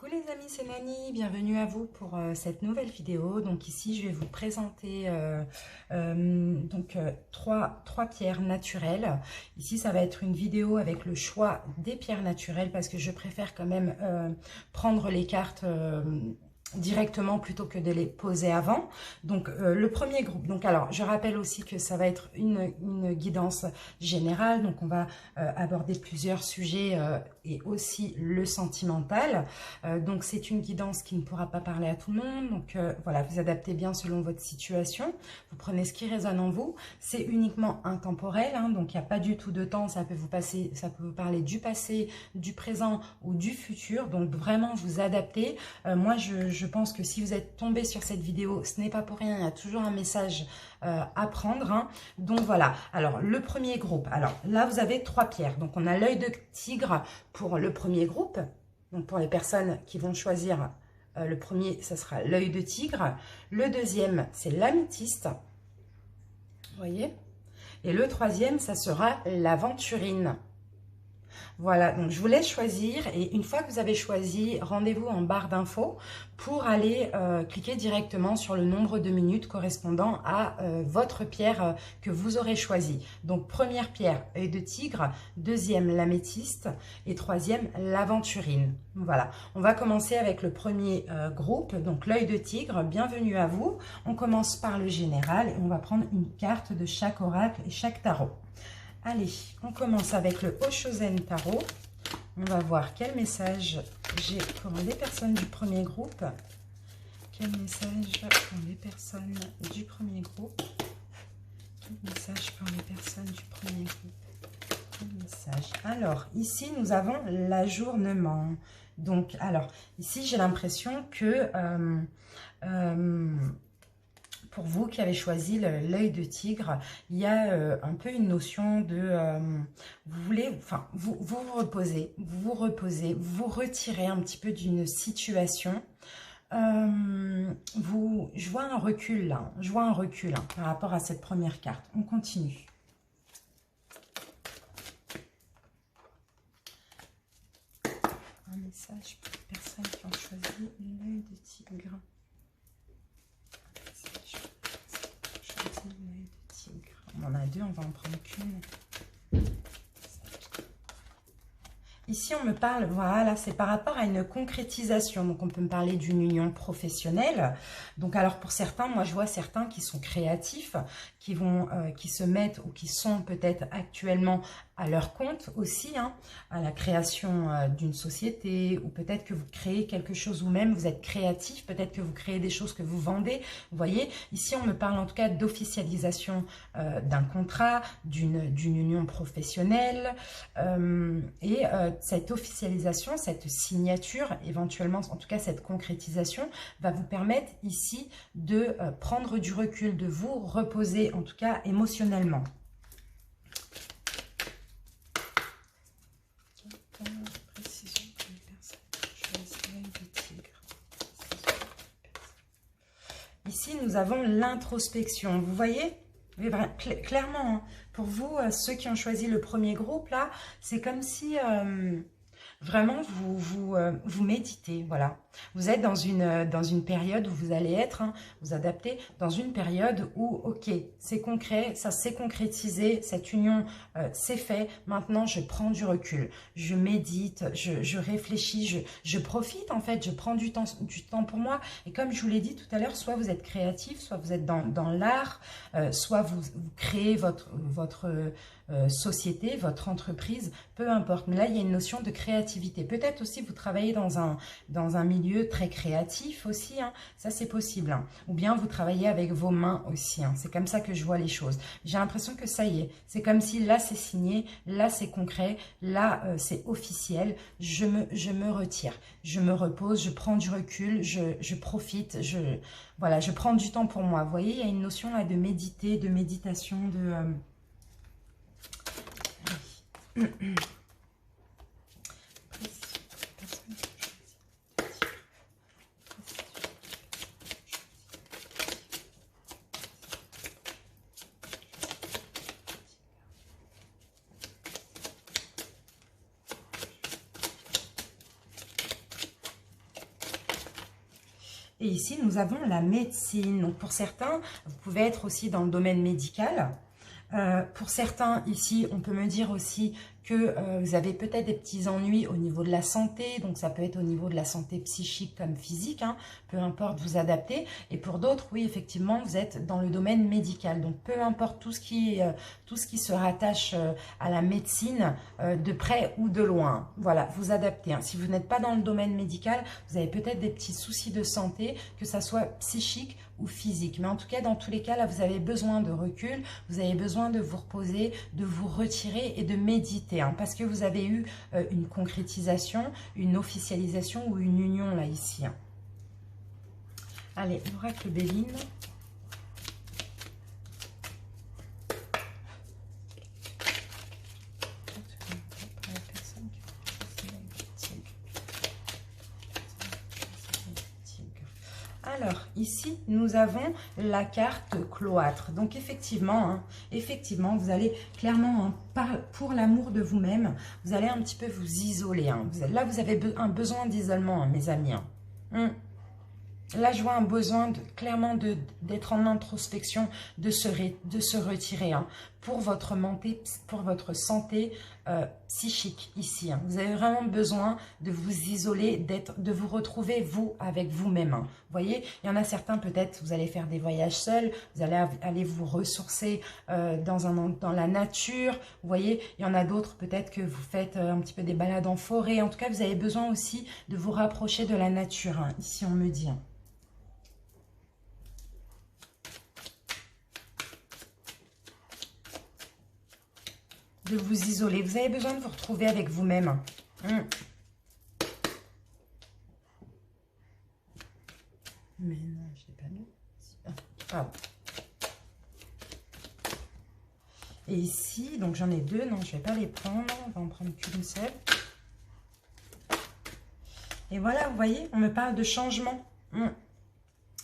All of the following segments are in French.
Coucou les amis, c'est Nani, bienvenue à vous pour cette nouvelle vidéo. Donc ici je vais vous présenter trois pierres naturelles. Ici ça va être une vidéo avec le choix des pierres naturelles parce que je préfère quand même prendre les cartes directement plutôt que de les poser avant. Donc le premier groupe, donc alors je rappelle aussi que ça va être une guidance générale, donc on va aborder plusieurs sujets et aussi le sentimental. Donc c'est une guidance qui ne pourra pas parler à tout le monde, donc voilà, vous adaptez bien selon votre situation, vous prenez ce qui résonne en vous, c'est uniquement intemporel, hein, donc il n'y a pas du tout de temps, ça peut vous parler du passé, du présent ou du futur, donc vraiment vous adaptez. Moi je pense que si vous êtes tombé sur cette vidéo, ce n'est pas pour rien, il y a toujours un message à prendre, hein. Donc voilà, alors le premier groupe, alors là vous avez trois pierres, donc on a l'œil de tigre pour le premier groupe, donc pour les personnes qui vont choisir le premier, ça sera l'œil de tigre, le deuxième c'est l'améthyste, vous voyez, et le troisième ça sera l'aventurine. Voilà, donc je vous laisse choisir et une fois que vous avez choisi, rendez-vous en barre d'infos pour aller cliquer directement sur le nombre de minutes correspondant à votre pierre que vous aurez choisie. Donc première pierre, œil de tigre, deuxième l'améthyste et troisième l'aventurine. Voilà, on va commencer avec le premier groupe, donc l'œil de tigre, bienvenue à vous. On commence par le général et on va prendre une carte de chaque oracle et chaque tarot. Allez, on commence avec le Oshozen Tarot. On va voir quel message j'ai pour les personnes du premier groupe. Quel message pour les personnes du premier groupe. Quel message pour les personnes du premier groupe. Quel message. Alors, ici, nous avons l'ajournement. Donc, alors, ici, j'ai l'impression que... pour vous qui avez choisi l'œil de tigre, il y a un peu une notion de... vous voulez, enfin, vous reposez, vous vous retirez un petit peu d'une situation. Je vois un recul là, par rapport à cette première carte. On continue. Un message pour les personnes qui ont choisi l'œil de tigre. On en a deux, on va en prendre qu'une. Ici, on me parle, voilà, c'est par rapport à une concrétisation. Donc, on peut me parler d'une union professionnelle. Donc, alors, pour certains, moi, je vois certains qui sont créatifs, qui se mettent ou qui sont peut-être actuellement à leur compte aussi, hein, à la création d'une société, ou peut-être que vous créez quelque chose vous-même, vous êtes créatif, peut-être que vous créez des choses que vous vendez. Vous voyez, ici, on me parle en tout cas d'officialisation d'un contrat, d'une union professionnelle, cette officialisation, cette signature, éventuellement, en tout cas cette concrétisation, va vous permettre ici de prendre du recul, de vous reposer, en tout cas émotionnellement. Ici, nous avons l'introspection. Vous voyez? Clairement, hein, pour vous, ceux qui ont choisi le premier groupe, là, c'est comme si vraiment vous méditez, voilà. Vous êtes dans une période où vous allez être, hein, vous adaptez, dans une période où, ok, c'est concret, ça s'est concrétisé, cette union, c'est fait, maintenant je prends du recul, je médite, je réfléchis, je profite en fait, je prends du temps pour moi, et comme je vous l'ai dit tout à l'heure, soit vous êtes créatif, soit vous êtes dans l'art, soit vous créez votre société, votre entreprise, peu importe. Mais là, il y a une notion de créativité. Peut-être aussi vous travaillez dans un milieu très créatif aussi, hein. Ça c'est possible, hein. Ou bien vous travaillez avec vos mains aussi, hein. C'est comme ça que je vois les choses. J'ai l'impression que ça y est, c'est comme si là c'est signé, là c'est concret, là c'est officiel, je me retire, je me repose, je prends du recul, je profite, voilà, je prends du temps pour moi. Vous voyez, il y a une notion là de méditer, de méditation, de... Et ici, nous avons la médecine. Donc, pour certains, vous pouvez être aussi dans le domaine médical. Pour certains, ici, on peut me dire aussi que vous avez peut-être des petits ennuis au niveau de la santé. Donc, ça peut être au niveau de la santé psychique comme physique. Hein, peu importe, vous adaptez. Et pour d'autres, oui, effectivement, vous êtes dans le domaine médical. Donc, peu importe tout ce qui se rattache à la médecine, de près ou de loin. Voilà, vous adaptez. Hein. Si vous n'êtes pas dans le domaine médical, vous avez peut-être des petits soucis de santé, que ça soit psychique ou physique. Mais en tout cas, dans tous les cas, là, vous avez besoin de recul, vous avez besoin de vous reposer, de vous retirer et de méditer. Hein, parce que vous avez eu une concrétisation, une officialisation ou une union, là, ici. Hein. Allez, l'oracle Béline. Alors, ici, nous avons la carte cloître. Donc, effectivement, vous allez clairement, pour l'amour de vous-même, vous allez un petit peu vous isoler. Hein. Là, vous avez un besoin d'isolement, hein, mes amis. Hein. Là, je vois un besoin clairement d'être en introspection, de se retirer hein, pour votre santé psychique ici. Hein. Vous avez vraiment besoin de vous isoler, de vous retrouver vous avec vous-même. Hein. Vous voyez, il y en a certains peut-être, vous allez faire des voyages seuls, vous allez aller vous ressourcer dans la nature. Vous voyez, il y en a d'autres peut-être que vous faites un petit peu des balades en forêt. En tout cas, vous avez besoin aussi de vous rapprocher de la nature. Hein. Ici, on me dit. Hein. De vous isoler. Vous avez besoin de vous retrouver avec vous-même. Mais non, je ne l'ai pas mis. Pardon. Et ici, donc j'en ai deux. Non, je ne vais pas les prendre. On va en prendre qu'une seule. Et voilà, vous voyez, on me parle de changement.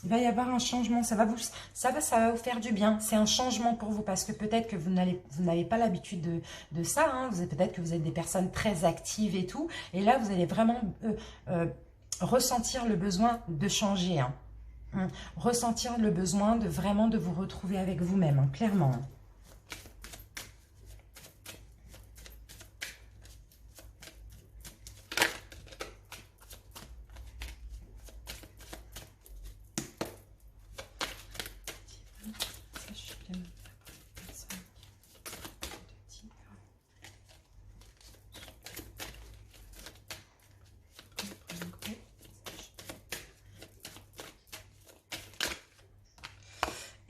Il va y avoir un changement, ça va vous faire du bien. C'est un changement pour vous parce que peut-être que vous n'avez pas l'habitude de ça. Hein. Peut-être que vous êtes des personnes très actives et tout. Et là, vous allez vraiment ressentir le besoin de changer. Hein. Ressentir le besoin de vraiment de vous retrouver avec vous-même, hein, clairement. Hein.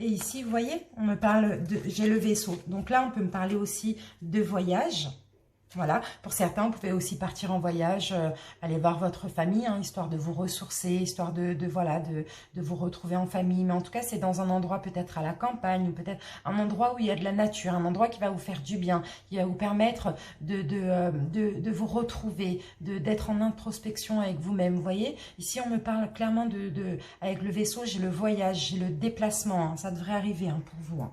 Et ici, vous voyez, on me parle de... J'ai le vaisseau. Donc là, on peut me parler aussi de voyage. Voilà. Pour certains, vous pouvez aussi partir en voyage, aller voir votre famille, hein, histoire de vous ressourcer, histoire de vous retrouver en famille. Mais en tout cas, c'est dans un endroit peut-être à la campagne, ou peut-être un endroit où il y a de la nature, un endroit qui va vous faire du bien, qui va vous permettre de vous retrouver, d'être en introspection avec vous-même. Vous voyez, ici, on me parle clairement avec le vaisseau, j'ai le voyage, j'ai le déplacement. Hein, ça devrait arriver hein, pour vous. Hein.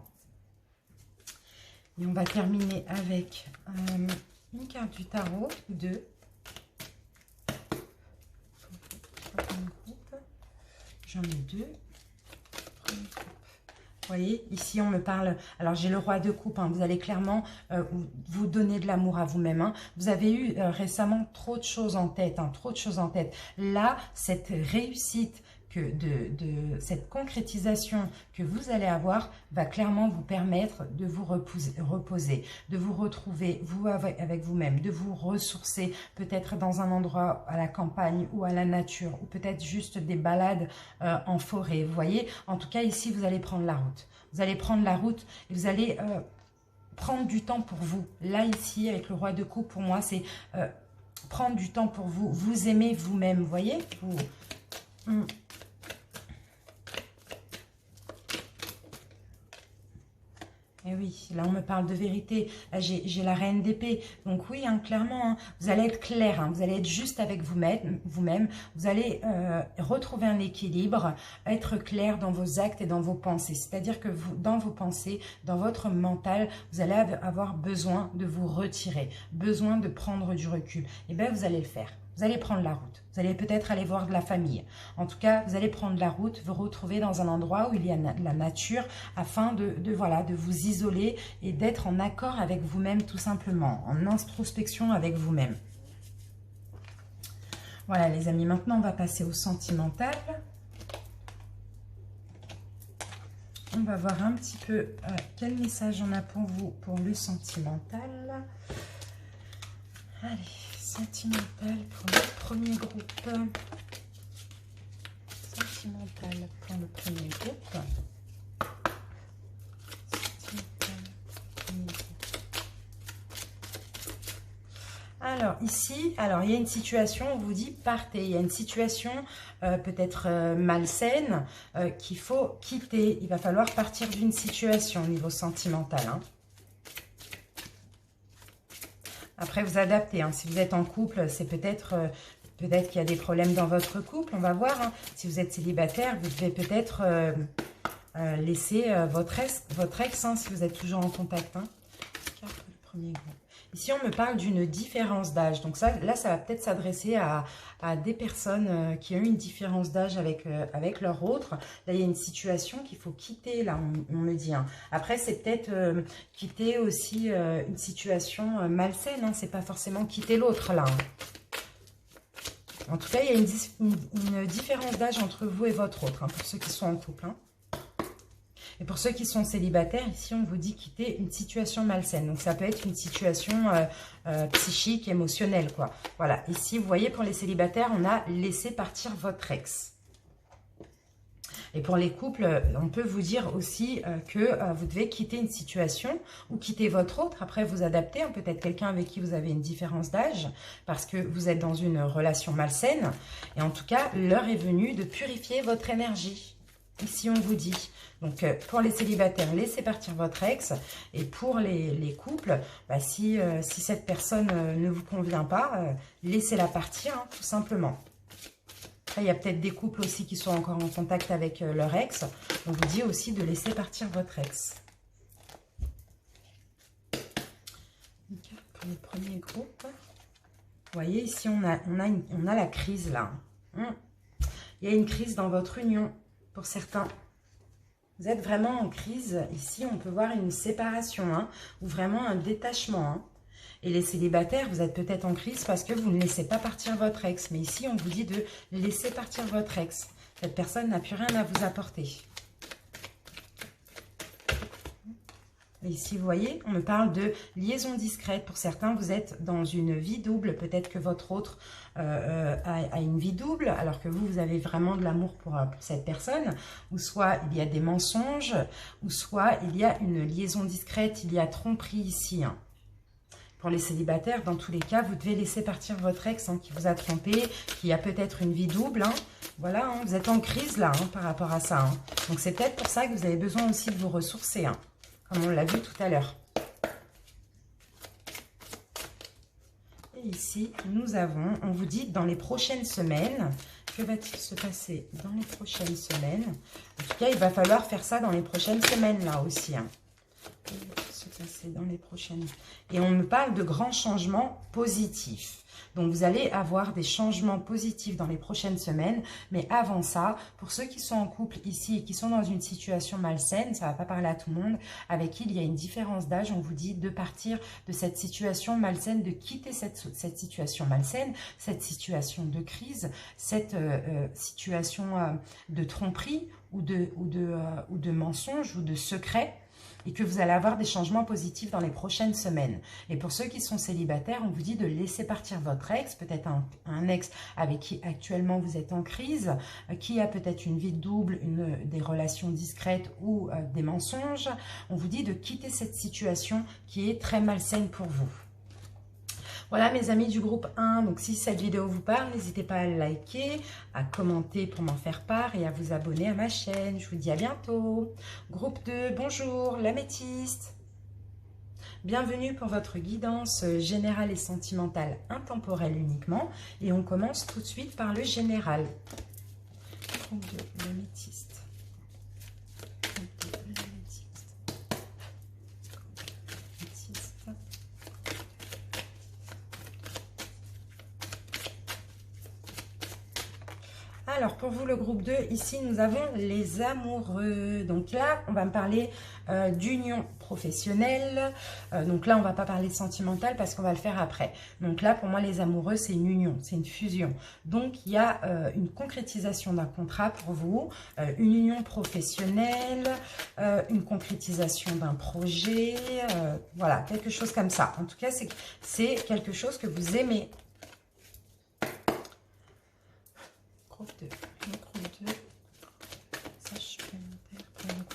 Et on va terminer avec... une carte du tarot, deux. J'en ai deux. Vous voyez, ici on me parle, alors j'ai le roi de coupe, hein, vous allez clairement vous donner de l'amour à vous-même. Hein. Vous avez eu récemment trop de choses en tête, hein, trop de choses en tête. Là, cette réussite, cette concrétisation que vous allez avoir va clairement vous permettre de vous reposer, de vous retrouver vous avec vous-même, de vous ressourcer peut-être dans un endroit à la campagne ou à la nature ou peut-être juste des balades en forêt. Vous voyez, en tout cas ici vous allez prendre la route. Vous allez prendre la route et vous allez prendre du temps pour vous. Là ici avec le roi de coupe pour moi c'est prendre du temps pour vous, vous aimer vous-même. Vous voyez Et oui, là on me parle de vérité, là j'ai la reine d'épée, donc oui, hein, clairement, hein, vous allez être clair, hein, vous allez être juste avec vous-même, vous allez retrouver un équilibre, être clair dans vos actes et dans vos pensées, c'est-à-dire que dans vos pensées, dans votre mental, vous allez avoir besoin de vous retirer, besoin de prendre du recul, et bien vous allez le faire. Vous allez prendre la route. Vous allez peut-être aller voir de la famille. En tout cas, vous allez prendre la route, vous retrouver dans un endroit où il y a la nature afin voilà, de vous isoler et d'être en accord avec vous-même tout simplement, en introspection avec vous-même. Voilà les amis, maintenant on va passer au sentimental. On va voir un petit peu quel message on a pour vous pour le sentimental. Allez, sentimental pour le premier groupe. Sentimental pour le premier groupe. Alors ici, il y a une situation, on vous dit partez. Il y a une situation peut-être malsaine qu'il faut quitter. Il va falloir partir d'une situation au niveau sentimental. Hein. Après, vous adaptez. Hein. Si vous êtes en couple, c'est peut-être qu'il y a des problèmes dans votre couple. On va voir. Hein. Si vous êtes célibataire, vous devez peut-être laisser votre ex hein, si vous êtes toujours en contact. Hein. Le premier groupe. Ici, on me parle d'une différence d'âge. Donc là, ça va peut-être s'adresser à des personnes qui ont une différence d'âge avec leur autre. Là, il y a une situation qu'il faut quitter, là, on me dit. Hein. Après, c'est peut-être quitter aussi une situation malsaine. Hein. C'est pas forcément quitter l'autre, là. Hein. En tout cas, il y a une différence d'âge entre vous et votre autre, hein, pour ceux qui sont en couple. Hein. Et pour ceux qui sont célibataires, ici, on vous dit quitter une situation malsaine. Donc, ça peut être une situation psychique, émotionnelle, quoi. Voilà. Ici, vous voyez, pour les célibataires, on a laissé partir votre ex. Et pour les couples, on peut vous dire aussi que vous devez quitter une situation ou quitter votre autre. Après, vous adaptez. Hein, peut-être quelqu'un avec qui vous avez une différence d'âge parce que vous êtes dans une relation malsaine. Et en tout cas, l'heure est venue de purifier votre énergie. Ici, on vous dit. Donc, pour les célibataires, laissez partir votre ex. Et pour les couples, bah, si cette personne ne vous convient pas, laissez-la partir, hein, tout simplement. Après, il y a peut-être des couples aussi qui sont encore en contact avec leur ex. On vous dit aussi de laisser partir votre ex. Pour le premier groupe, vous voyez, ici, on a la crise, là. Il y a une crise dans votre union, pour certains. Vous êtes vraiment en crise. Ici, on peut voir une séparation hein, ou vraiment un détachement. Hein. Et les célibataires, vous êtes peut-être en crise parce que vous ne laissez pas partir votre ex. Mais ici, on vous dit de laisser partir votre ex. Cette personne n'a plus rien à vous apporter. Et ici, vous voyez, on me parle de liaison discrète. Pour certains, vous êtes dans une vie double. Peut-être que votre autre a une vie double, alors que vous avez vraiment de l'amour pour cette personne. Ou soit il y a des mensonges, ou soit il y a une liaison discrète, il y a tromperie ici. Hein. Pour les célibataires, dans tous les cas, vous devez laisser partir votre ex hein, qui vous a trompé, qui a peut-être une vie double. Hein. Voilà, hein, vous êtes en crise là hein, par rapport à ça. Hein. Donc c'est peut-être pour ça que vous avez besoin aussi de vous ressourcer. Hein. Comme on l'a vu tout à l'heure. Et ici, nous avons, on vous dit dans les prochaines semaines, que va-t-il se passer dans les prochaines semaines? En tout cas, il va falloir faire ça dans les prochaines semaines là aussi. Hein. Que va-t-il se passer dans les prochaines? Et on me parle de grands changements positifs. Donc, vous allez avoir des changements positifs dans les prochaines semaines. Mais avant ça, pour ceux qui sont en couple ici et qui sont dans une situation malsaine, ça ne va pas parler à tout le monde, avec qui il y a une différence d'âge, on vous dit de partir de cette situation malsaine, de quitter cette situation malsaine, cette situation de crise, cette situation de tromperie ou de mensonge ou de secret. Et que vous allez avoir des changements positifs dans les prochaines semaines. Et pour ceux qui sont célibataires, on vous dit de laisser partir votre ex, peut-être un ex avec qui actuellement vous êtes en crise, qui a peut-être une vie double, des relations discrètes ou des mensonges. On vous dit de quitter cette situation qui est très malsaine pour vous. Voilà mes amis du groupe 1, donc si cette vidéo vous parle, n'hésitez pas à liker, à commenter pour m'en faire part et à vous abonner à ma chaîne. Je vous dis à bientôt. Groupe 2, bonjour, l'améthyste. Bienvenue pour votre guidance générale et sentimentale intemporelle uniquement. Et on commence tout de suite par le général. Groupe 2, l'améthyste. Alors, pour vous, le groupe 2, ici, nous avons les amoureux. Donc là, on va me parler d'union professionnelle. Donc là, on ne va pas parler sentimental parce qu'on va le faire après. Donc là, pour moi, les amoureux, c'est une union, c'est une fusion. Donc, il y a une concrétisation d'un contrat pour vous, une union professionnelle, une concrétisation d'un projet, voilà, quelque chose comme ça. En tout cas, c'est quelque chose que vous aimez. Groupe 2, le groupe 2, ça je peux monter pour le groupe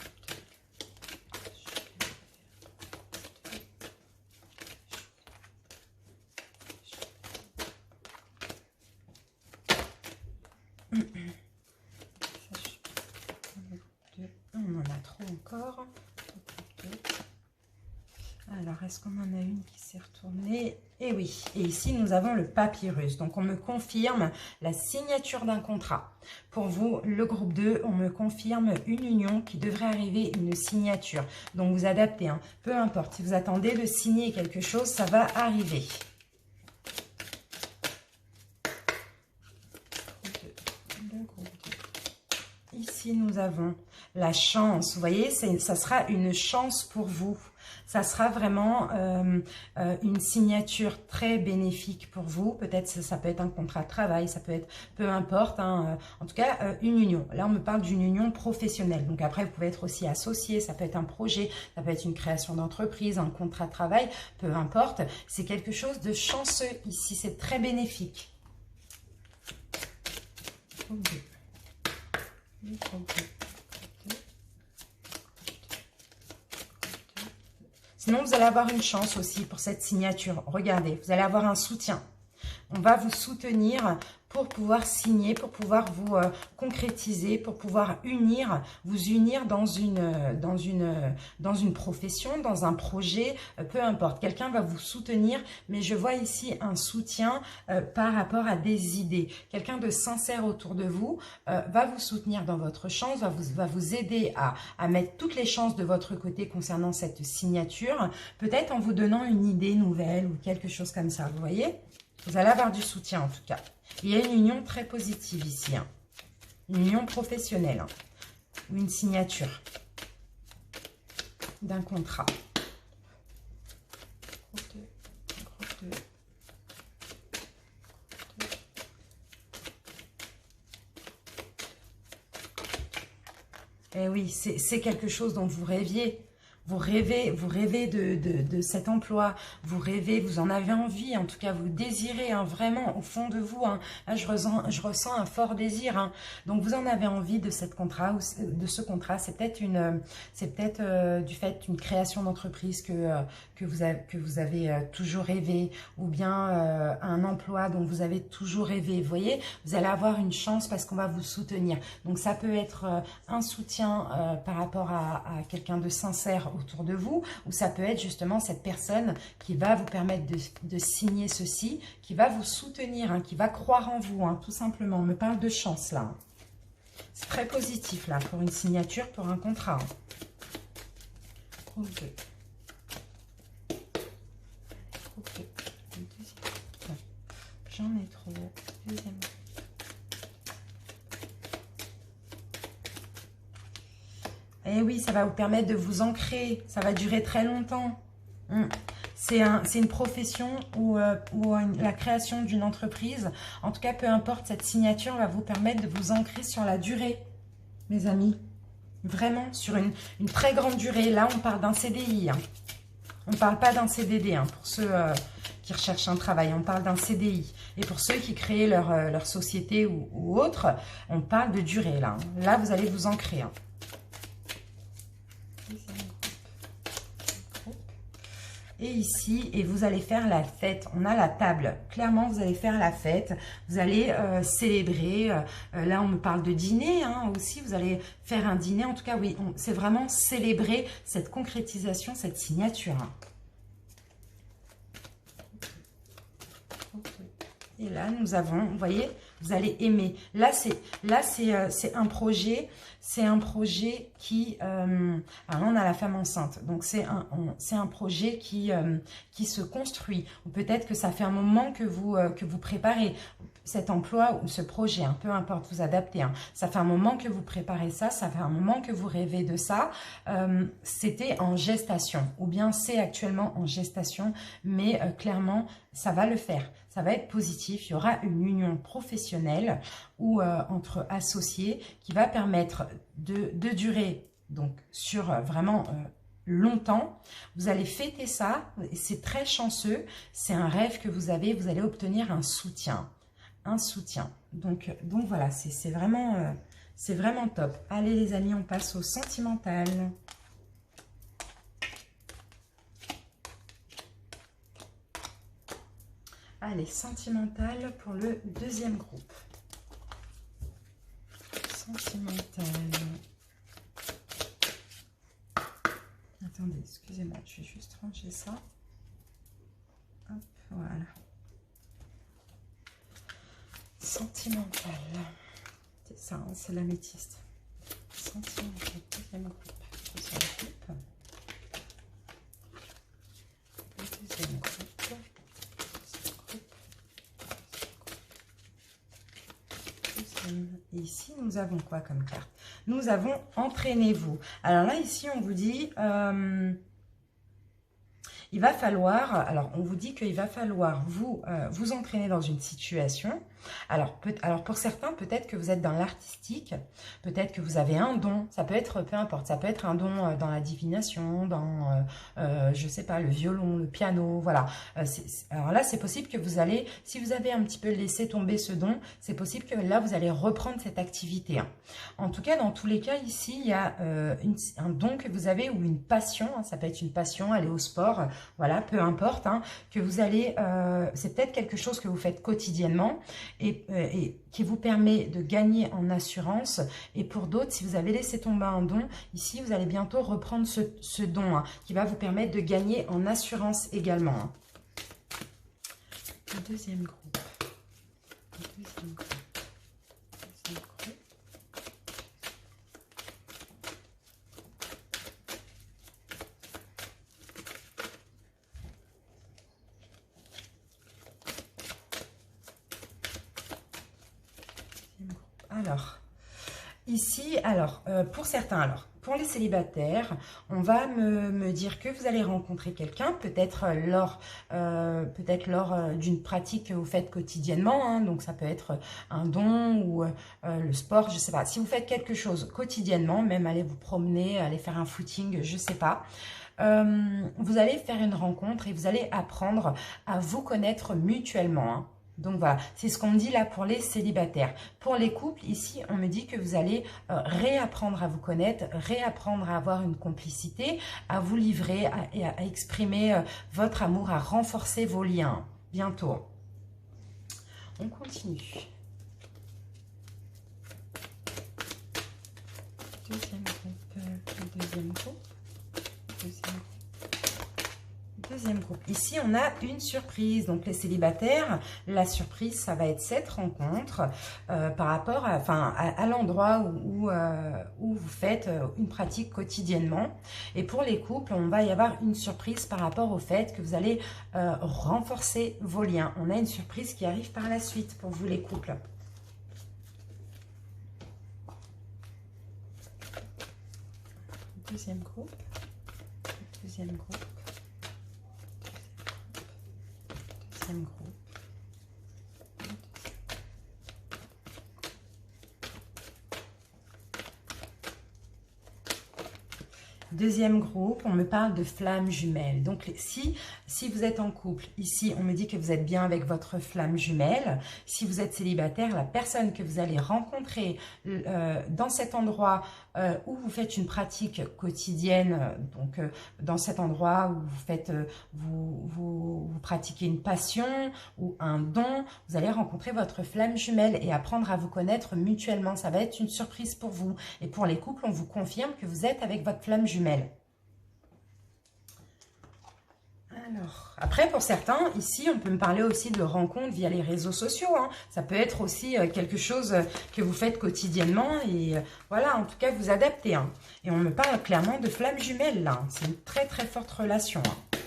2. Ça je peux pour le groupe 2. On en a trop encore. Le groupe 2. Alors, est-ce qu'on en a une qui s'est retournée? Eh oui, et ici, nous avons le papyrus. Donc, on me confirme la signature d'un contrat. Pour vous, le groupe 2, on me confirme une union qui devrait arriver, une signature. Donc, vous adaptez, hein. Peu importe, si vous attendez de signer quelque chose, ça va arriver. Le groupe 2. Ici, nous avons la chance. Vous voyez, ça sera une chance pour vous. Ça sera vraiment une signature très bénéfique pour vous. Peut-être ça peut être un contrat de travail, ça peut être peu importe. Hein, en tout cas, une union. Là, on me parle d'une union professionnelle. Donc après, vous pouvez être aussi associé. Ça peut être un projet, ça peut être une création d'entreprise, un contrat de travail, peu importe. C'est quelque chose de chanceux ici. C'est très bénéfique. Sinon, vous allez avoir une chance aussi pour cette signature. Regardez, vous allez avoir un soutien. On va vous soutenir pour pouvoir signer, pour pouvoir vous concrétiser, pour pouvoir vous unir dans une profession, dans un projet, peu importe. Quelqu'un va vous soutenir, mais je vois ici un soutien par rapport à des idées. Quelqu'un de sincère autour de vous va vous soutenir dans votre chance, va vous aider à mettre toutes les chances de votre côté concernant cette signature, peut-être en vous donnant une idée nouvelle ou quelque chose comme ça, vous voyez ? Vous allez avoir du soutien en tout cas. Il y a une union très positive ici. Hein. Une union professionnelle. Hein. Ou une signature d'un contrat. Groupe 2. Groupe 2. Eh oui, c'est quelque chose dont vous rêviez. Vous rêvez de cet emploi, vous rêvez, vous en avez envie, en tout cas vous désirez hein, vraiment au fond de vous. Hein. Là, je ressens un fort désir. Hein. Donc vous en avez envie de ce contrat. C'est peut-être du fait d'une création d'entreprise que vous avez toujours rêvé, ou bien un emploi dont vous avez toujours rêvé. Vous voyez, vous allez avoir une chance parce qu'on va vous soutenir. Donc ça peut être un soutien par rapport à quelqu'un de sincère autour de vous, ou ça peut être justement cette personne qui va vous permettre de signer ceci, qui va vous soutenir, hein, qui va croire en vous, hein, tout simplement. On me parle de chance là. C'est très positif là, pour une signature, pour un contrat. Groupe 2. Groupe 2. J'en ai trop. Deuxième. Et oui, ça va vous permettre de vous ancrer. Ça va durer très longtemps. C'est une profession ou la création d'une entreprise. En tout cas, peu importe, cette signature va vous permettre de vous ancrer sur la durée, mes amis. Vraiment, sur une très grande durée. Là, on parle d'un CDI. Hein. On ne parle pas d'un CDD hein, pour ceux qui recherchent un travail. On parle d'un CDI. Et pour ceux qui créent leur société ou autre, on parle de durée. Là, là vous allez vous ancrer. Hein. Et ici, et vous allez faire la fête. On a la table. Clairement, vous allez faire la fête. Vous allez célébrer. Là, on me parle de dîner hein, aussi. Vous allez faire un dîner. En tout cas, oui, c'est vraiment célébrer cette concrétisation, cette signature. Hein. Et là, nous avons, vous voyez, Vous allez aimer. Là, c'est un projet. C'est un projet qui... alors là, on a la femme enceinte. Donc, c'est un projet qui se construit. Ou peut-être que ça fait un moment que vous préparez cet emploi ou ce projet, hein, peu importe, vous adaptez. Hein. Ça fait un moment que vous préparez ça, ça fait un moment que vous rêvez de ça. C'était en gestation, ou bien c'est actuellement en gestation, mais clairement, ça va le faire. Ça va être positif, il y aura une union professionnelle ou entre associés qui va permettre de durer donc sur vraiment... longtemps, vous allez fêter ça, c'est très chanceux, c'est un rêve que vous avez, vous allez obtenir un soutien. Un soutien. Donc voilà, c'est vraiment top. Allez les amis, on passe au sentimental. Allez, sentimental pour le deuxième groupe. Sentimental. Attendez, excusez-moi, je vais juste ranger ça. Hop, voilà. Sentimental. C'est ça, hein, c'est l'améthyste. Sentimental, deuxième groupe. Deuxième groupe. Deuxième groupe. Deuxième. Et ici, nous avons quoi comme carte? Nous avons entraînez-vous. Alors là, ici, on vous dit... il va falloir, alors on vous dit qu'il va falloir vous entraîner dans une situation. Alors pour certains, peut-être que vous êtes dans l'artistique, peut-être que vous avez un don, ça peut être, peu importe, ça peut être un don dans la divination, dans, je sais pas, le violon, le piano, voilà. Alors là, c'est possible que vous allez, si vous avez un petit peu laissé tomber ce don, c'est possible que là, vous allez reprendre cette activité. Hein. En tout cas, dans tous les cas, ici, il y a un don que vous avez ou une passion, hein, ça peut être une passion, aller au sport, voilà, peu importe, hein, que vous allez, c'est peut-être quelque chose que vous faites quotidiennement et qui vous permet de gagner en assurance. Et pour d'autres, si vous avez laissé tomber un don, ici, vous allez bientôt reprendre ce don hein, qui va vous permettre de gagner en assurance également. Hein. Le deuxième groupe. Le deuxième groupe. Deuxième groupe. Alors, ici, pour certains, pour les célibataires, on va me dire que vous allez rencontrer quelqu'un, peut-être lors d'une pratique que vous faites quotidiennement, hein, donc ça peut être un don ou le sport, je ne sais pas. Si vous faites quelque chose quotidiennement, même aller vous promener, aller faire un footing, je ne sais pas, vous allez faire une rencontre et vous allez apprendre à vous connaître mutuellement, hein. Donc voilà, c'est ce qu'on me dit là pour les célibataires. Pour les couples, ici, on me dit que vous allez réapprendre à vous connaître, réapprendre à avoir une complicité, à vous livrer, à exprimer votre amour, à renforcer vos liens. Bientôt. On continue. Deuxième groupe, deuxième groupe, deuxième groupe. Deuxième groupe. Ici, on a une surprise. Donc, les célibataires, la surprise, ça va être cette rencontre par rapport à l'endroit où vous faites une pratique quotidiennement. Et pour les couples, on va y avoir une surprise par rapport au fait que vous allez renforcer vos liens. On a une surprise qui arrive par la suite pour vous, les couples. Deuxième groupe. Deuxième groupe. Deuxième groupe. Deuxième groupe, on me parle de flammes jumelles. Donc, si vous êtes en couple, ici, on me dit que vous êtes bien avec votre flamme jumelle. Si vous êtes célibataire, la personne que vous allez rencontrer dans cet endroit où vous faites une pratique quotidienne, donc dans cet endroit où vous faites, vous pratiquez une passion ou un don, vous allez rencontrer votre flamme jumelle et apprendre à vous connaître mutuellement. Ça va être une surprise pour vous. Et pour les couples, on vous confirme que vous êtes avec votre flamme jumelle. Alors, après, pour certains, ici, on peut me parler aussi de rencontres via les réseaux sociaux. Hein. Ça peut être aussi quelque chose que vous faites quotidiennement. Et voilà, en tout cas, vous adaptez. Hein. Et on me parle clairement de flammes jumelles, là. C'est une très, très forte relation. Hein.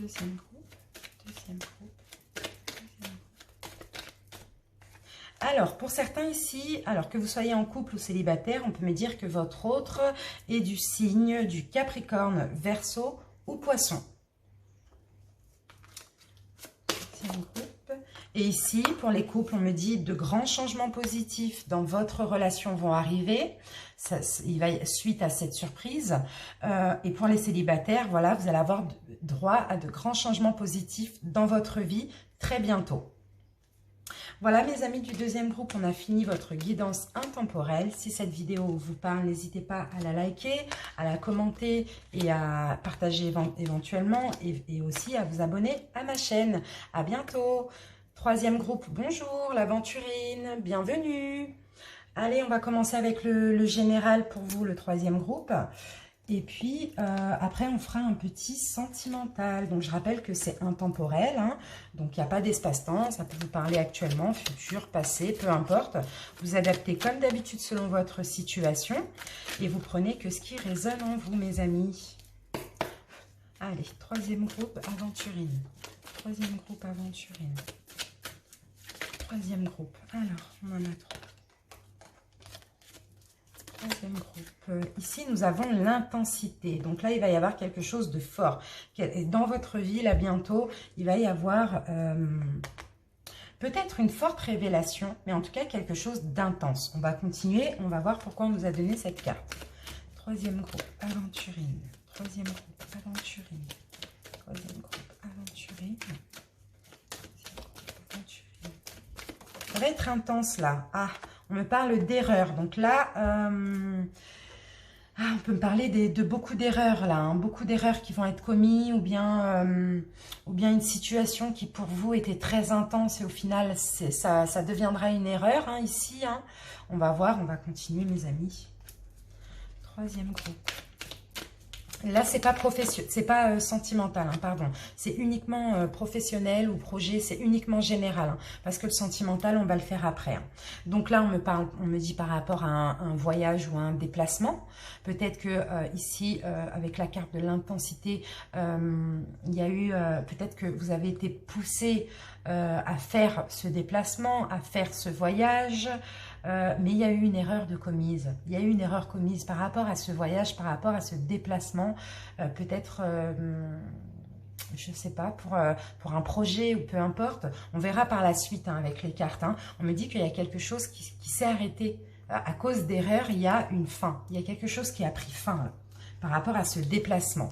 Deuxième groupe, deuxième groupe, deuxième groupe. Alors, pour certains ici, alors que vous soyez en couple ou célibataire, on peut me dire que votre autre est du signe du Capricorne, Verseau ou Poisson. Et ici, pour les couples, on me dit de grands changements positifs dans votre relation vont arriver. Ça, il va suite à cette surprise. Et pour les célibataires, voilà, vous allez avoir droit à de grands changements positifs dans votre vie très bientôt. Voilà mes amis du deuxième groupe, on a fini votre guidance intemporelle. Si cette vidéo vous parle, n'hésitez pas à la liker, à la commenter et à partager éventuellement et aussi à vous abonner à ma chaîne. À bientôt. Troisième groupe, bonjour l'aventurine, bienvenue. Allez, on va commencer avec le général pour vous, le troisième groupe. Et puis, après, on fera un petit sentimental. Donc, je rappelle que c'est intemporel. Hein. Donc, il n'y a pas d'espace-temps. Ça peut vous parler actuellement, futur, passé, peu importe. Vous adaptez comme d'habitude selon votre situation. Et vous prenez que ce qui résonne en vous, mes amis. Allez, troisième groupe, aventurine. Troisième groupe, aventurine. Troisième groupe. Alors, on en a trois. Troisième groupe. Ici, nous avons l'intensité. Donc là, il va y avoir quelque chose de fort. Dans votre vie, là, bientôt, il va y avoir peut-être une forte révélation, mais en tout cas, quelque chose d'intense. On va continuer. On va voir pourquoi on nous a donné cette carte. Troisième groupe, aventurine. Troisième groupe, aventurine. Troisième groupe, aventurine. Ça va être intense, là. Ah, on me parle d'erreurs. Donc là, on peut me parler de beaucoup d'erreurs, là. Hein. Beaucoup d'erreurs qui vont être commises ou bien une situation qui, pour vous, était très intense. Et au final, ça deviendra une erreur, hein, ici. Hein. On va voir, on va continuer, mes amis. Troisième groupe. Là, c'est pas professionnel, c'est pas sentimental, hein, pardon. C'est uniquement professionnel ou projet, c'est uniquement général. Hein, parce que le sentimental, on va le faire après. Hein. Donc là, on me dit par rapport à un voyage ou à un déplacement. Peut-être que ici, avec la carte de l'intensité, il y a eu, peut-être que vous avez été poussé à faire ce déplacement, à faire ce voyage. Mais il y a eu une erreur commise. Il y a eu une erreur commise par rapport à ce voyage, par rapport à ce déplacement. Peut-être, je ne sais pas, pour un projet ou peu importe. On verra par la suite hein, avec les cartes. Hein. On me dit qu'il y a quelque chose qui s'est arrêté. À cause d'erreur, il y a une fin. Il y a quelque chose qui a pris fin là, par rapport à ce déplacement.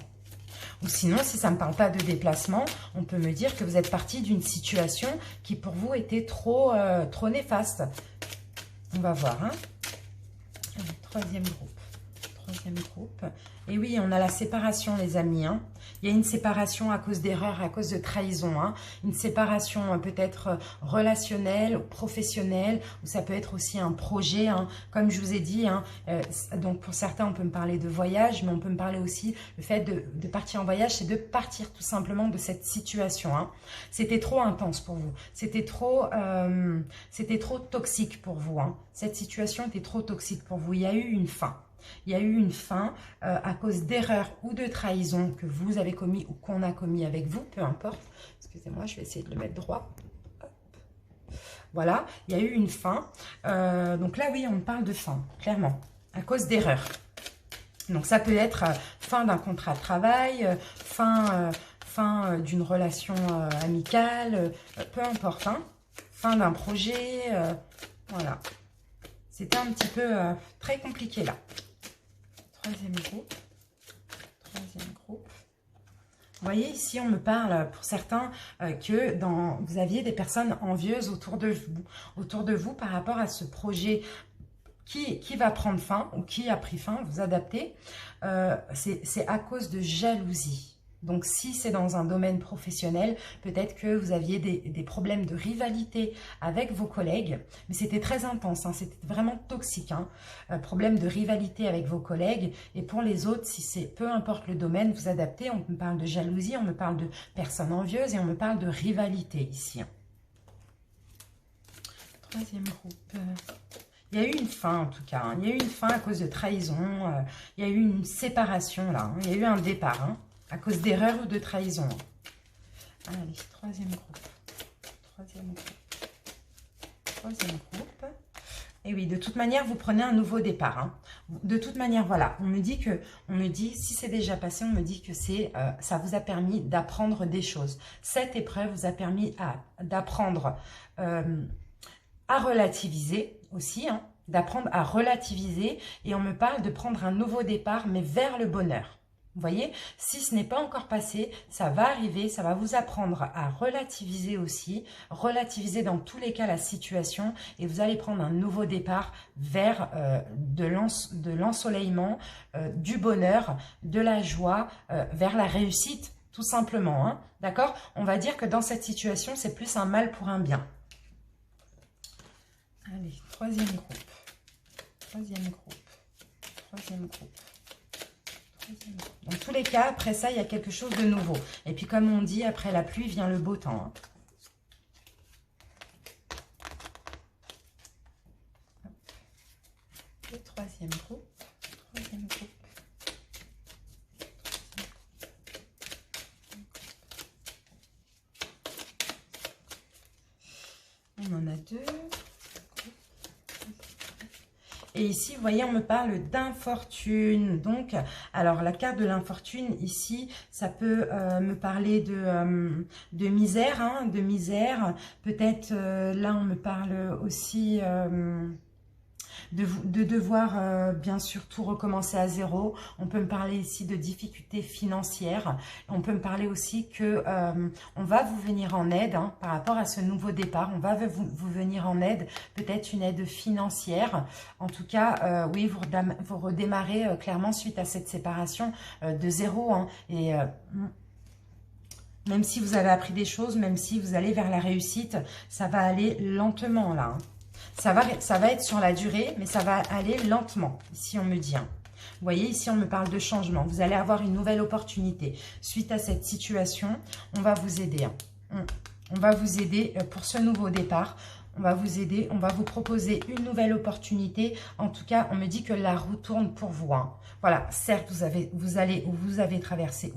Ou sinon, si ça ne me parle pas de déplacement, on peut me dire que vous êtes parti d'une situation qui pour vous était trop néfaste. On va voir. Hein. Allez, troisième groupe. Troisième groupe. Et oui, on a la séparation, les amis. Hein. Il y a une séparation à cause d'erreurs, à cause de trahison. Hein. Une séparation peut-être relationnelle, professionnelle, ou ça peut être aussi un projet. Hein. Comme je vous ai dit, hein, donc pour certains, on peut me parler de voyage, mais on peut me parler aussi, le fait de partir en voyage, c'est de partir tout simplement de cette situation. Hein. C'était trop intense pour vous. C'était trop toxique pour vous. Hein. Cette situation était trop toxique pour vous. Il y a eu une fin. Il y a eu une fin à cause d'erreurs ou de trahison que vous avez commis ou qu'on a commis avec vous, peu importe. Excusez-moi, je vais essayer de le mettre droit. Hop. Voilà, il y a eu une fin. Donc là, oui, on parle de fin, clairement, à cause d'erreurs. Donc ça peut être fin d'un contrat de travail, fin d'une relation amicale, peu importe. Hein. Fin d'un projet, voilà. C'était un petit peu très compliqué là. Troisième groupe. Troisième groupe. Vous voyez, ici, on me parle, pour certains, que vous aviez des personnes envieuses autour de vous par rapport à ce projet qui va prendre fin ou qui a pris fin, vous adaptez. C'est à cause de jalousie. Donc, si c'est dans un domaine professionnel, peut-être que vous aviez des problèmes de rivalité avec vos collègues. Mais c'était très intense, hein, c'était vraiment toxique. Hein, problème de rivalité avec vos collègues. Et pour les autres, si c'est peu importe le domaine, vous adaptez. On me parle de jalousie, on me parle de personnes envieuses et on me parle de rivalité ici. Troisième groupe. Il y a eu une fin en tout cas. Hein. Il y a eu une fin à cause de trahison. Il y a eu une séparation là. Hein. Il y a eu un départ. Hein. À cause d'erreur ou de trahison. Allez, troisième groupe. Troisième groupe. Et oui, de toute manière, vous prenez un nouveau départ. Hein. De toute manière, voilà, on me dit, si c'est déjà passé, on me dit que ça vous a permis d'apprendre des choses. Cette épreuve vous a permis d'apprendre à relativiser aussi, hein, d'apprendre à relativiser. Et on me parle de prendre un nouveau départ, mais vers le bonheur. Vous voyez, si ce n'est pas encore passé, ça va arriver, ça va vous apprendre à relativiser aussi, relativiser dans tous les cas la situation et vous allez prendre un nouveau départ vers de l'ensoleillement, du bonheur, de la joie, vers la réussite, tout simplement. Hein, d'accord? On va dire que dans cette situation, c'est plus un mal pour un bien. Allez, troisième groupe. Dans tous les cas, après ça, il y a quelque chose de nouveau. Et puis, comme on dit, après la pluie vient le beau temps. Hein. Le troisième groupe. On en a deux. Et ici, vous voyez, on me parle d'infortune. Donc, alors, la carte de l'infortune, ici, ça peut me parler de misère. Hein, de misère. Peut-être, là, on me parle aussi de devoir, bien sûr, tout recommencer à zéro. On peut me parler ici de difficultés financières. On peut me parler aussi que on va vous venir en aide hein, par rapport à ce nouveau départ. On va vous venir en aide, peut-être une aide financière. En tout cas, oui, vous redémarrez clairement suite à cette séparation de zéro. Hein, et même si vous avez appris des choses, même si vous allez vers la réussite, ça va aller lentement là. Hein. Ça va être sur la durée, mais ça va aller lentement, ici on me dit. Hein. Vous voyez, ici on me parle de changement. Vous allez avoir une nouvelle opportunité. Suite à cette situation, on va vous aider. Hein. On va vous aider pour ce nouveau départ. On va vous aider, on va vous proposer une nouvelle opportunité. En tout cas, on me dit que la roue tourne pour vous. Hein. Voilà, certes, vous avez traversé,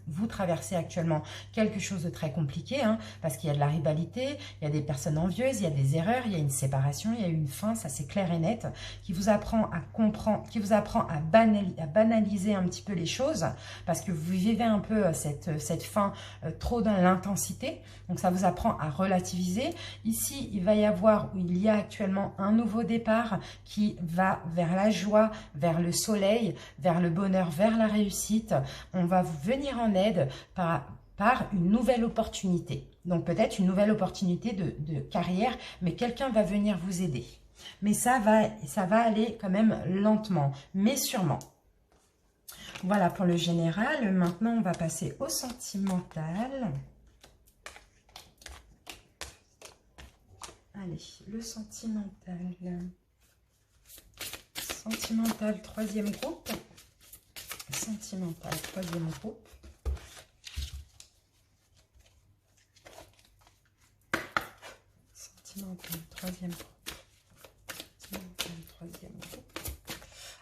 vous traversez actuellement quelque chose de très compliqué, hein, parce qu'il y a de la rivalité, il y a des personnes envieuses, il y a des erreurs, il y a une séparation, il y a une fin, ça c'est clair et net, qui vous apprend à comprendre, qui vous apprend à banaliser un petit peu les choses, parce que vous vivez un peu cette fin trop dans l'intensité, donc ça vous apprend à relativiser. Ici, il y a actuellement un nouveau départ qui va vers la joie, vers le soleil, vers le bonheur, vers la réussite. On va vous venir en aide par une nouvelle opportunité. Donc peut-être une nouvelle opportunité de carrière, mais quelqu'un va venir vous aider. Mais ça va aller quand même lentement, mais sûrement. Voilà pour le général. Maintenant, on va passer au sentimental. Allez, le sentimental. Sentimental, troisième groupe. Sentimental, troisième groupe. Sentimental, troisième groupe. Sentimental, troisième groupe.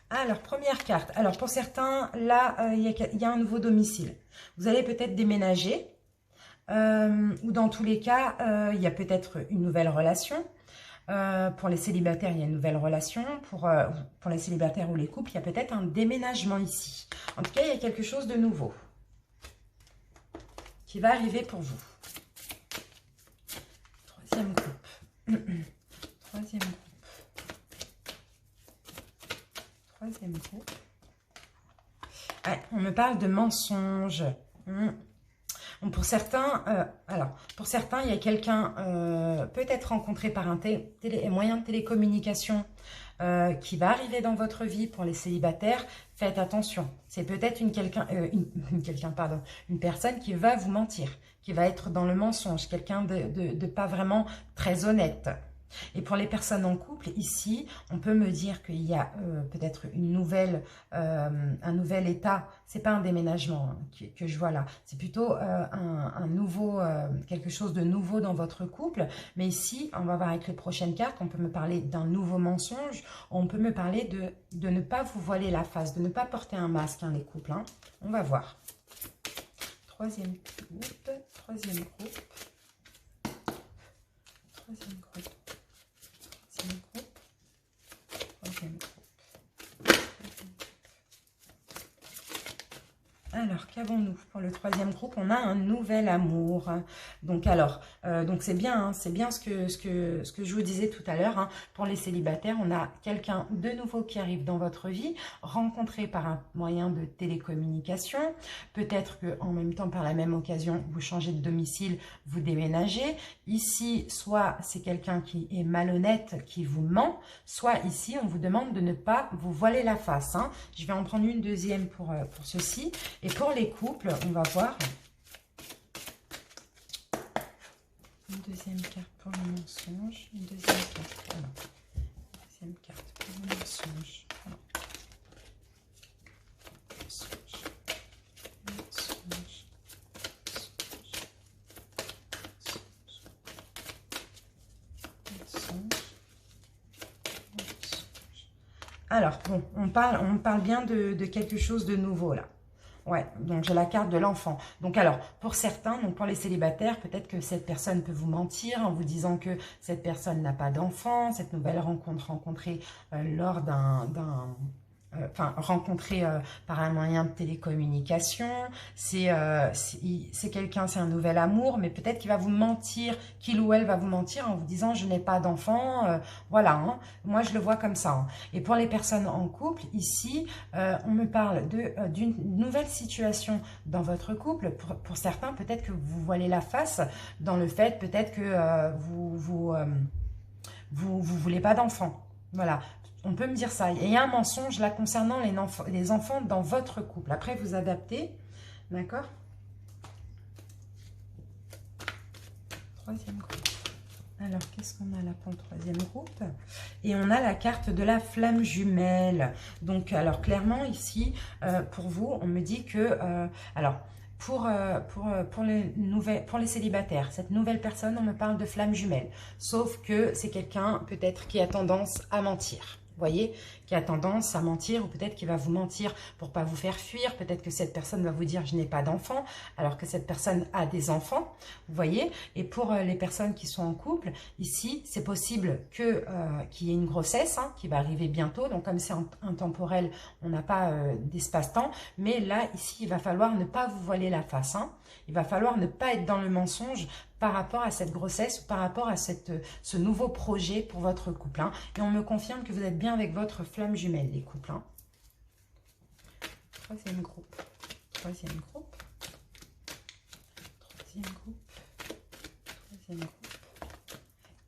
Alors, première carte. Alors, pour certains, là, il y a un nouveau domicile. Vous allez peut-être déménager. Ou dans tous les cas, il y a peut-être une nouvelle relation. Pour les célibataires, il y a une nouvelle relation. Pour les célibataires ou les couples, il y a peut-être un déménagement ici. En tout cas, il y a quelque chose de nouveau qui va arriver pour vous. Troisième groupe. Troisième groupe. Troisième groupe. Ouais, on me parle de mensonges. Pour certains, il y a quelqu'un peut-être rencontré par un moyen de télécommunication qui va arriver dans votre vie. Pour les célibataires, faites attention. C'est peut-être une personne qui va vous mentir, qui va être dans le mensonge, quelqu'un de pas vraiment très honnête. Et pour les personnes en couple, ici, on peut me dire qu'il y a peut-être un nouvel état. C'est pas un déménagement que je vois là. C'est plutôt quelque chose de nouveau dans votre couple. Mais ici, on va voir avec les prochaines cartes, on peut me parler d'un nouveau mensonge. On peut me parler de ne pas vous voiler la face, de ne pas porter un masque, hein, les couples. Hein. On va voir. Troisième groupe. Troisième groupe. Alors, qu'avons-nous pour le troisième groupe? On a un nouvel amour. Donc, donc c'est bien, hein, c'est bien ce que je vous disais tout à l'heure. Hein. Pour les célibataires, on a quelqu'un de nouveau qui arrive dans votre vie, rencontré par un moyen de télécommunication. Peut-être qu'en même temps, par la même occasion, vous changez de domicile, vous déménagez. Ici, soit c'est quelqu'un qui est malhonnête, qui vous ment, soit ici, on vous demande de ne pas vous voiler la face. Hein. Je vais en prendre une deuxième pour ceci. Et pour les couples, on va voir une deuxième carte pour le mensonge, une deuxième carte, voilà. Deuxième carte pour le mensonge. Voilà. Alors, bon, on parle bien de quelque chose de nouveau là. Ouais, donc j'ai la carte de l'enfant. Donc alors, pour certains, donc pour les célibataires, peut-être que cette personne peut vous mentir en vous disant que cette personne n'a pas d'enfant, cette nouvelle rencontre rencontrée lors rencontré par un moyen de télécommunication, c'est quelqu'un, c'est un nouvel amour, mais peut-être qu'il va vous mentir, qu'il ou elle va vous mentir en vous disant je n'ai pas d'enfant, voilà, hein. Moi je le vois comme ça. Hein. Et pour les personnes en couple, ici, on me parle d'une nouvelle situation dans votre couple. Pour certains, peut-être que vous voilez la face dans le fait, peut-être que vous voulez pas d'enfant. Voilà. On peut me dire ça. Il y a un mensonge là concernant les enfants dans votre couple. Après, vous adaptez. D'accord? Troisième groupe. Alors, qu'est-ce qu'on a là pour le troisième groupe? Et on a la carte de la flamme jumelle. Donc, alors, clairement, ici, pour vous, on me dit que... Pour les célibataires, cette nouvelle personne, on me parle de flamme jumelle. Sauf que c'est quelqu'un, peut-être, qui a tendance à mentir. Vous voyez, qui a tendance à mentir, ou peut-être qu'il va vous mentir pour pas vous faire fuir. Peut-être que cette personne va vous dire « je n'ai pas d'enfant », alors que cette personne a des enfants. Vous voyez. Et pour les personnes qui sont en couple, ici, c'est possible qu'il y ait une grossesse hein, qui va arriver bientôt. Donc, comme c'est intemporel, on n'a pas d'espace-temps. Mais là, ici, il va falloir ne pas vous voiler la face. Hein. Il va falloir ne pas être dans le mensonge par rapport à cette grossesse ou par rapport à ce nouveau projet pour votre couple. Hein. Et on me confirme que vous êtes bien avec votre flamme jumelle, les couples. Hein. Troisième groupe. Troisième groupe. Troisième groupe. Troisième groupe.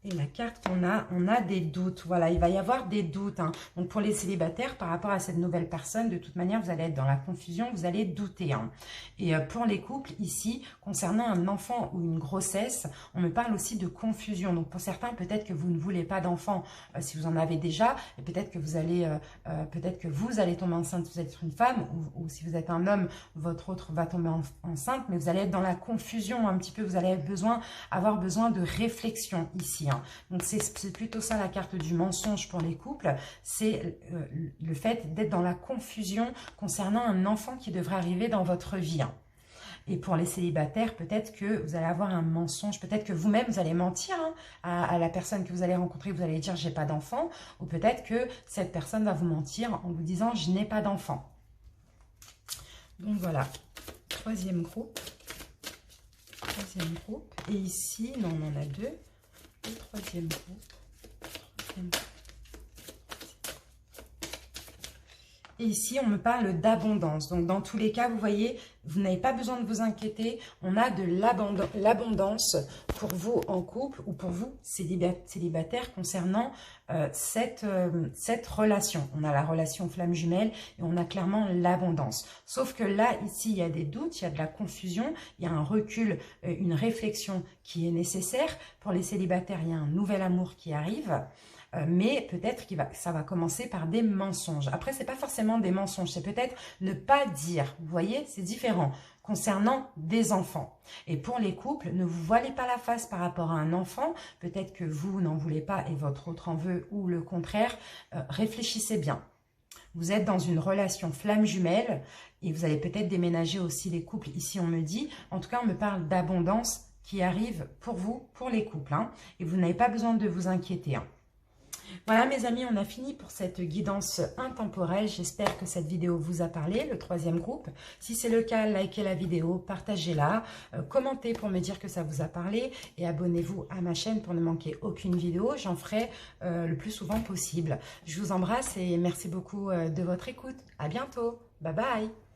Et la carte qu'on a, on a des doutes. Voilà, il va y avoir des doutes. Hein. Donc, pour les célibataires, par rapport à cette nouvelle personne, de toute manière, vous allez être dans la confusion, vous allez douter. Hein. Et pour les couples, ici, concernant un enfant ou une grossesse, on me parle aussi de confusion. Donc, pour certains, peut-être que vous ne voulez pas d'enfant si vous en avez déjà. Et peut-être que vous allez tomber enceinte si vous êtes une femme. Ou si vous êtes un homme, votre autre va tomber enceinte. Mais vous allez être dans la confusion un petit peu. Vous allez avoir besoin de réflexion ici. Donc, c'est plutôt ça la carte du mensonge pour les couples. C'est le fait d'être dans la confusion concernant un enfant qui devrait arriver dans votre vie. Hein. Et pour les célibataires, peut-être que vous allez avoir un mensonge. Peut-être que vous-même, vous allez mentir hein, à la personne que vous allez rencontrer. Vous allez dire, j'ai pas d'enfant. Ou peut-être que cette personne va vous mentir en vous disant, je n'ai pas d'enfant. Donc, voilà. Troisième groupe. Troisième groupe. Et ici, non, on en a deux. Le troisième groupe. Et ici, on me parle d'abondance. Donc, dans tous les cas, vous voyez, vous n'avez pas besoin de vous inquiéter. On a de l'abondance pour vous en couple ou pour vous célibataire concernant cette relation. On a la relation flamme jumelle et on a clairement l'abondance. Sauf que là, ici, il y a des doutes, il y a de la confusion, il y a un recul, une réflexion qui est nécessaire. Pour les célibataires, il y a un nouvel amour qui arrive. Mais peut-être que ça va commencer par des mensonges. Après, c'est pas forcément des mensonges, c'est peut-être ne pas dire. Vous voyez, c'est différent. Concernant des enfants. Et pour les couples, ne vous voilez pas la face par rapport à un enfant. Peut-être que vous n'en voulez pas et votre autre en veut ou le contraire. Réfléchissez bien. Vous êtes dans une relation flamme jumelle et vous allez peut-être déménager aussi les couples. Ici, on me dit, en tout cas, on me parle d'abondance qui arrive pour vous, pour les couples. Hein, et vous n'avez pas besoin de vous inquiéter. Hein. Voilà mes amis, on a fini pour cette guidance intemporelle. J'espère que cette vidéo vous a parlé, le troisième groupe. Si c'est le cas, likez la vidéo, partagez-la, commentez pour me dire que ça vous a parlé et abonnez-vous à ma chaîne pour ne manquer aucune vidéo. J'en ferai le plus souvent possible. Je vous embrasse et merci beaucoup de votre écoute. À bientôt. Bye bye.